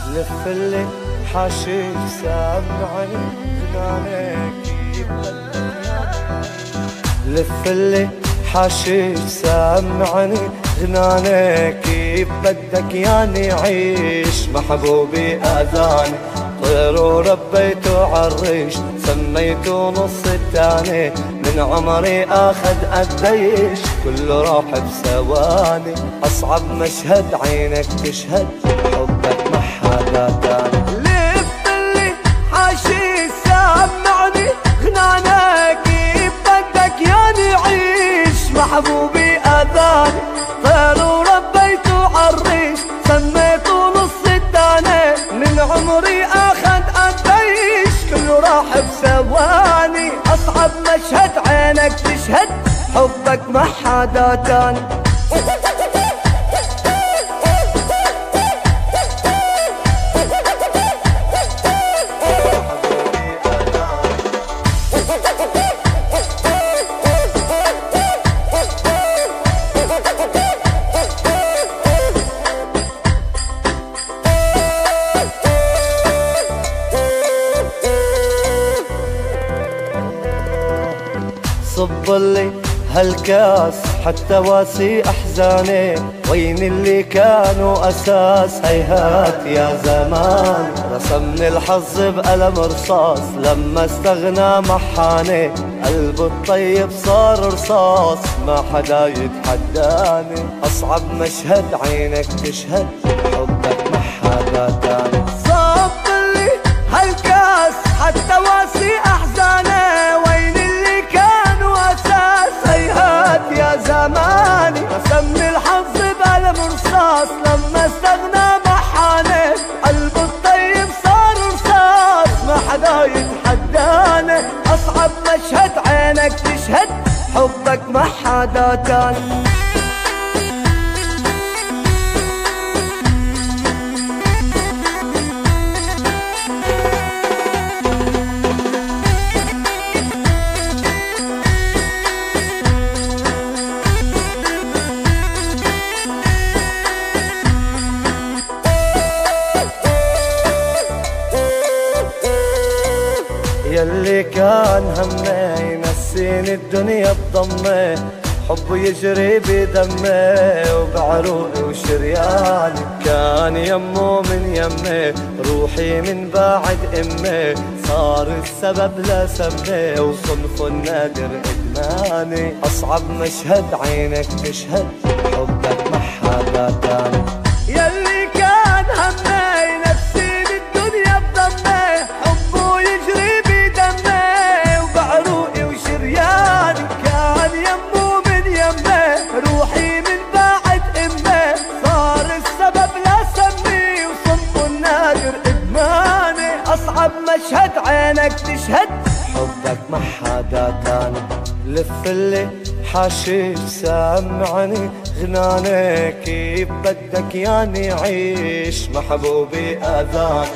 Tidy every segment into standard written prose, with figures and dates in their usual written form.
لف اللي حاشيك سامعني غنانك لف اللي حاشيك سامعني غنانك بدك ياني عيش محبوبي اذاني طير وربيته عالريش سميته نص التاني من عمري اخذ قديش كله راح بثواني اصعب مشهد عينك تشهد حبك ما حدا تاني لف اللي حاشي سامعني غنانك بدك ياني عيش محبوبي اذاني طير وربيته عالريش سميته نص التاني من عمري اخذ قديش كله راح بثواني اصعب مشهد عينك تشهد حبك ما حدا تاني صب لي هالكاس حتى واسي احزاني وين اللي كانوا اساس هيهات يا زمان رسمني الحظ بقلم رصاص لما استغنى محاني قلبه الطيب صار رصاص ما حدا يتحداني اصعب مشهد عينك تشهد حبك ما حدا تاني صب لي هالكاس حتى واسي احزاني وين اللي كانوا اساس هيهات يا زماني رسمني الحظ بقلم رصاص لما استغنى محاني قلبه الطيب صار رصاص ما حدا يتحداني اصعب مشهد عينك تشهد حبك ما حدا تاني يلي كان همي ينسيني الدنيا بضمي حبه يجري بدمي وبعروقي وشرياني كان يمه من يمي روحي من بعد امي صار السبب لسمي وصنفه النادر ادماني اصعب مشهد عينك تشهد حبك ما حدا تاني يلي كان همي ينسيني الدنيا بضمي حبه يجري بدمي وبعروقي وشرياني كان يمه من يمي روحي من بعد امي صار السبب لسمي وصنفه النادر ادماني اصعب مشهد عينك تشهد حبك ما حدا تاني لف اللي حاشيك سامعني غنانك كيف بدك ياني عيش محبوبي اذاني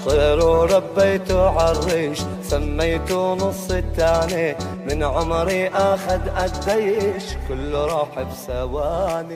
طير وربيته عالريش سميته نص التاني من عمري اخذ قديش كله راح بثواني